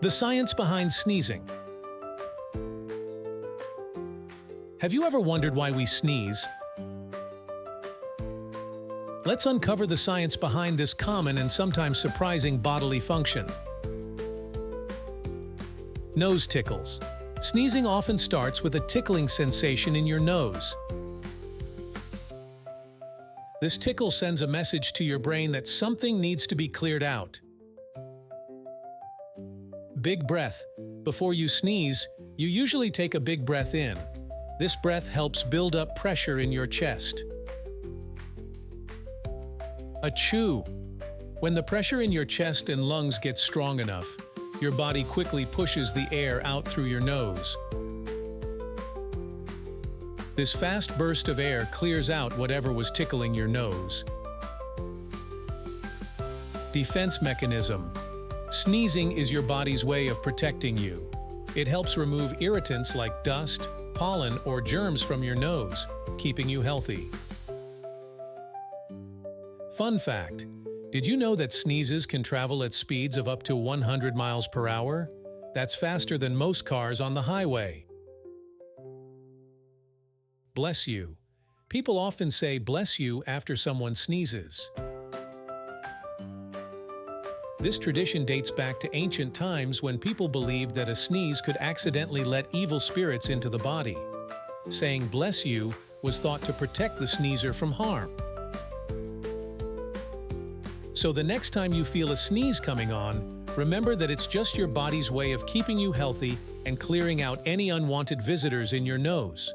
The science behind sneezing. Have you ever wondered why we sneeze? Let's uncover the science behind this common and sometimes surprising bodily function. Nose tickles. Sneezing often starts with a tickling sensation in your nose. This tickle sends a message to your brain that something needs to be cleared out. Big breath. Before you sneeze, you usually take a big breath in. This breath helps build up pressure in your chest. Achoo. When the pressure in your chest and lungs gets strong enough, your body quickly pushes the air out through your nose. This fast burst of air clears out whatever was tickling your nose. Defense mechanism. Sneezing is your body's way of protecting you. It helps remove irritants like dust, pollen, or germs from your nose, keeping you healthy. Fun fact: did you know that sneezes can travel at speeds of up to 100 miles per hour? That's faster than most cars on the highway. Bless you. People often say bless you after someone sneezes. This tradition dates back to ancient times when people believed that a sneeze could accidentally let evil spirits into the body. Saying bless you was thought to protect the sneezer from harm. So the next time you feel a sneeze coming on, remember that it's just your body's way of keeping you healthy and clearing out any unwanted visitors in your nose.